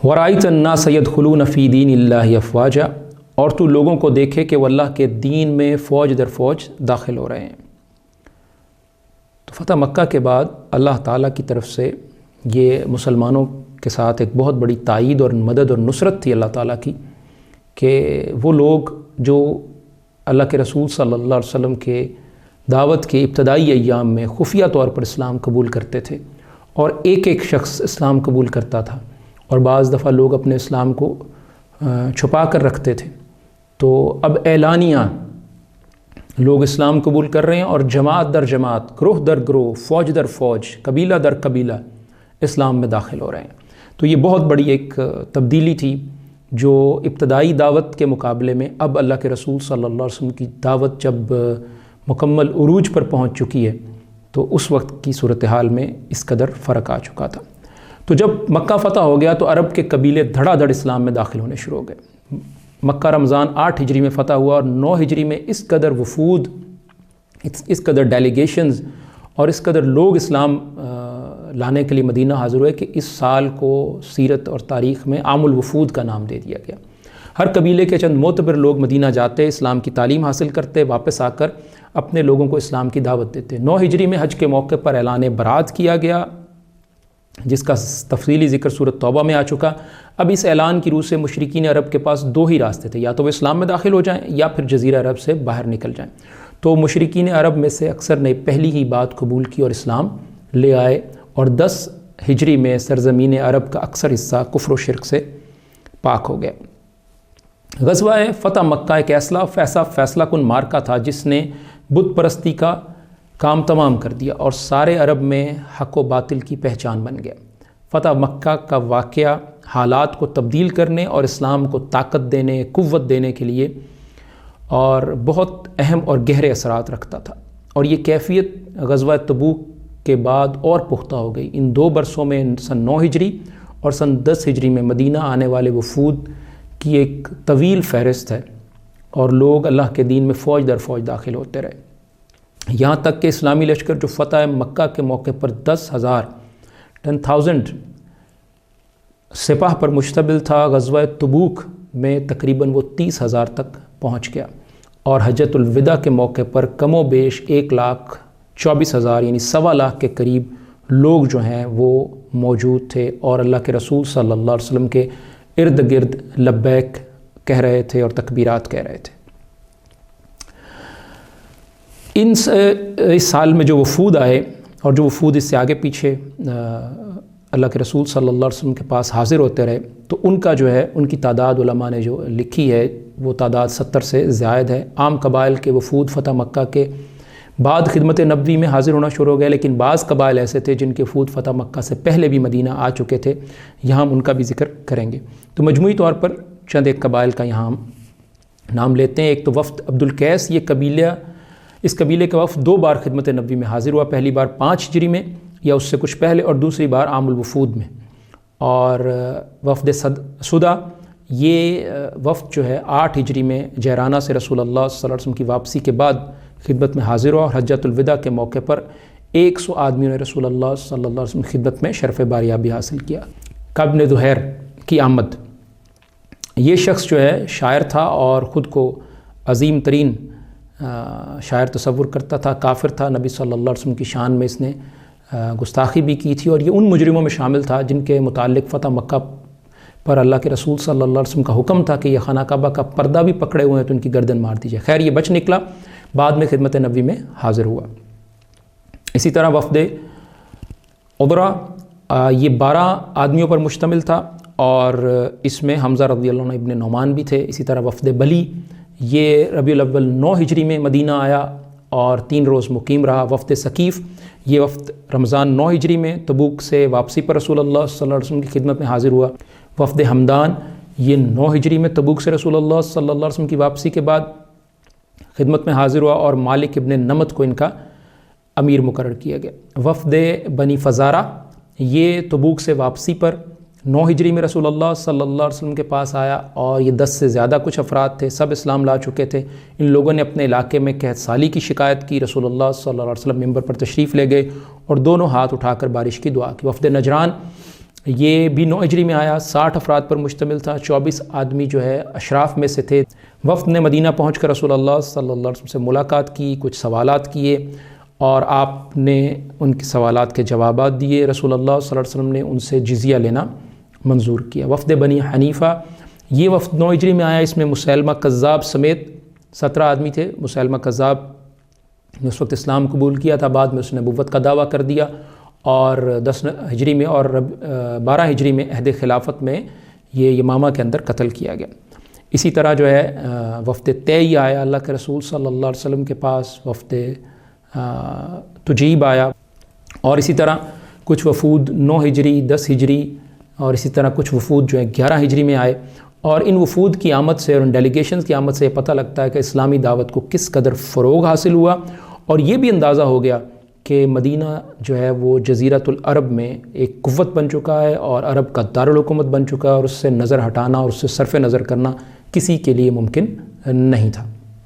وَرَأَيْتَ النَّاسَ يَدْخُلُونَ فِي دِينِ اللَّهِ أَفْوَاجًا، اور تو لوگوں کو دیکھے کہ وہ اللہ کے دین میں فوج در فوج داخل ہو رہے ہیں۔ تو فتح مکہ کے بعد اللہ تعالیٰ کی طرف سے یہ مسلمانوں کے ساتھ ایک بہت بڑی تائید اور مدد اور نصرت تھی اللہ تعالیٰ کی، کہ وہ لوگ جو اللہ کے رسول صلی اللہ علیہ وسلم کے دعوت کے ابتدائی ایام میں خفیہ طور پر اسلام قبول کرتے تھے، اور ایک ایک شخص اسلام قبول کرتا تھا، اور بعض دفعہ لوگ اپنے اسلام کو چھپا کر رکھتے تھے، تو اب اعلانیہ لوگ اسلام قبول کر رہے ہیں، اور جماعت در جماعت، گروہ در گروہ، فوج در فوج، قبیلہ در قبیلہ اسلام میں داخل ہو رہے ہیں۔ تو یہ بہت بڑی ایک تبدیلی تھی جو ابتدائی دعوت کے مقابلے میں اب اللہ کے رسول صلی اللہ علیہ وسلم کی دعوت جب مکمل عروج پر پہنچ چکی ہے تو اس وقت کی صورتحال میں اس قدر فرق آ چکا تھا۔ تو جب مکہ فتح ہو گیا تو عرب کے قبیلے دھڑا دھڑ اسلام میں داخل ہونے شروع ہو گئے۔ مکہ رمضان 8 ہجری میں فتح ہوا، اور 9 ہجری میں اس قدر وفود، اس قدر ڈیلیگیشنز اور اس قدر لوگ اسلام لانے کے لیے مدینہ حاضر ہوئے کہ اس سال کو سیرت اور تاریخ میں عام الوفود کا نام دے دیا گیا۔ ہر قبیلے کے چند معتبر لوگ مدینہ جاتے، اسلام کی تعلیم حاصل کرتے، واپس آ کر اپنے لوگوں کو اسلام کی دعوت دیتے۔ 9 ہجری میں حج کے موقع پر اعلان برات کیا گیا، جس کا تفصیلی ذکر سورۃ توبہ میں آ چکا۔ اب اس اعلان کی روح سے مشرکین عرب کے پاس 2 ہی راستے تھے، یا تو وہ اسلام میں داخل ہو جائیں یا پھر جزیرہ عرب سے باہر نکل جائیں۔ تو مشرکین عرب میں سے اکثر نے پہلی ہی بات قبول کی اور اسلام لے آئے، اور 10 ہجری میں سرزمین عرب کا اکثر حصہ کفر و شرک سے پاک ہو گیا۔ غزوہ فتح مکہ ایک ایسا فیصلہ کن مارکہ تھا جس نے بت پرستی کا کام تمام کر دیا اور سارے عرب میں حق و باطل کی پہچان بن گیا۔ فتح مکہ کا واقعہ حالات کو تبدیل کرنے اور اسلام کو طاقت دینے، قوت دینے کے لیے اور بہت اہم اور گہرے اثرات رکھتا تھا، اور یہ کیفیت غزوہ تبوک کے بعد اور پختہ ہو گئی۔ ان 2 برسوں میں سن 9 ہجری اور سن 10 ہجری میں مدینہ آنے والے وفود کی ایک طویل فہرست ہے، اور لوگ اللہ کے دین میں فوج در فوج داخل ہوتے رہے، یہاں تک کہ اسلامی لشکر جو فتح مکہ کے موقع پر 10,000 سپاہ پر مشتمل تھا، غزوہ تبوک میں تقریباً وہ 30,000 تک پہنچ گیا، اور حجۃ الوداع کے موقع پر کم و بیش 1,24,000 یعنی 1.25 لاکھ کے قریب لوگ جو ہیں وہ موجود تھے، اور اللہ کے رسول صلی اللہ علیہ وسلم کے ارد گرد لبیک کہہ رہے تھے اور تکبیرات کہہ رہے تھے۔ اس سال میں جو وفود آئے، اور جو وفود اس سے آگے پیچھے اللہ کے رسول صلی اللہ علیہ وسلم کے پاس حاضر ہوتے رہے، تو ان کا جو ہے ان کی تعداد علماء نے جو لکھی ہے وہ تعداد 70 سے زائد ہے۔ عام قبائل کے وفود فتح مکہ کے بعد خدمت نبوی میں حاضر ہونا شروع ہو گئے، لیکن بعض قبائل ایسے تھے جن کے وفود فتح مکہ سے پہلے بھی مدینہ آ چکے تھے، یہاں ہم ان کا بھی ذکر کریں گے۔ تو مجموعی طور پر چند ایک قبائل کا یہاں ہم نام لیتے ہیں۔ ایک تو وفد عبد القیس، یہ اس قبیلے کا وفد 2 بار خدمت نبوی میں حاضر ہوا، پہلی بار 5 ہجری میں یا اس سے کچھ پہلے، اور دوسری بار عام الوفود میں۔ اور وفد سدا، یہ وفد جو ہے 8 ہجری میں جیرانہ سے رسول اللہ صلی اللہ علیہ وسلم کی واپسی کے بعد خدمت میں حاضر ہوا، اور حجۃ الوداع کے موقع پر 100 آدمیوں نے رسول اللہ صلی اللہ علیہ وسلم کی خدمت میں شرف باریابی حاصل کیا۔ کعب بن زہیر کی آمد، یہ شخص جو ہے شاعر تھا اور خود کو عظیم ترین شاعر تصور کرتا تھا، کافر تھا، نبی صلی اللہ علیہ وسلم کی شان میں اس نے گستاخی بھی کی تھی، اور یہ ان مجرموں میں شامل تھا جن کے متعلق فتح مکہ پر اللہ کے رسول صلی اللہ علیہ وسلم کا حکم تھا کہ یہ خانہ کعبہ کا پردہ بھی پکڑے ہوئے ہیں تو ان کی گردن مار دیجیے۔ خیر یہ بچ نکلا، بعد میں خدمت نبوی میں حاضر ہوا۔ اسی طرح وفد عذرا، یہ 12 آدمیوں پر مشتمل تھا، اور اس میں حمزہ رضی اللہ عنہ ابن نعمان بھی تھے۔ اسی طرح وفد بلی، یہ ربیع الاول 9 ہجری میں مدینہ آیا اور 3 روز مقیم رہا۔ وفد ثقیف، یہ وفد رمضان 9 ہجری میں تبوک سے واپسی پر رسول اللہ صلی اللہ علیہ وسلم کی خدمت میں حاضر ہوا۔ وفد حمدان، یہ 9 ہجری میں تبوک سے رسول اللہ صلی اللہ علیہ وسلم کی واپسی کے بعد خدمت میں حاضر ہوا، اور مالک ابن نمت کو ان کا امیر مقرر کیا گیا۔ وفد بنی فزارہ، یہ تبوک سے واپسی پر 9 ہجری میں رسول اللہ صلی اللہ علیہ وسلم کے پاس آیا، اور یہ 10 سے زیادہ کچھ افراد تھے، سب اسلام لا چکے تھے۔ ان لوگوں نے اپنے علاقے میں قحط سالی کی شکایت کی، رسول اللہ صلی اللہ علیہ وسلم منبر پر تشریف لے گئے اور دونوں ہاتھ اٹھا کر بارش کی دعا کی۔ وفد نجران، یہ بھی 9 ہجری میں آیا، 60 افراد پر مشتمل تھا، 24 آدمی جو ہے اشراف میں سے تھے۔ وفد نے مدینہ پہنچ کر رسول اللہ صلی اللہ علیہ وسلم سے ملاقات کی، کچھ سوالات کیے اور آپ نے ان کے سوالات کے جوابات دیے۔ رسول اللہ صلی اللہ علیہ وسلم نے ان سے جزیہ لینا منظور کیا۔ وفد بنی حنیفہ، یہ وفد 9 ہجری میں آیا، اس میں مسیلمہ کذاب سمیت 17 آدمی تھے۔ مسیلمہ کذاب نے اس وقت اسلام قبول کیا تھا، بعد میں اس نے نبوت کا دعویٰ کر دیا، اور 10 ہجری میں اور 12 ہجری میں عہد خلافت میں یہ یمامہ کے اندر قتل کیا گیا۔ اسی طرح جو ہے وفد طئی آیا اللہ کے رسول صلی اللہ علیہ وسلم کے پاس، وفد تجیب آیا، اور اسی طرح کچھ وفود 9 ہجری، 10 ہجری، اور اسی طرح کچھ وفود جو ہے 11 ہجری میں آئے۔ اور ان وفود کی آمد سے اور ان ڈیلیگیشنز کی آمد سے یہ پتہ لگتا ہے کہ اسلامی دعوت کو کس قدر فروغ حاصل ہوا، اور یہ بھی اندازہ ہو گیا کہ مدینہ جو ہے وہ جزیرۃ العرب میں ایک قوت بن چکا ہے اور عرب کا دارالحکومت بن چکا ہے، اور اس سے نظر ہٹانا اور اس سے صرف نظر کرنا کسی کے لیے ممکن نہیں تھا۔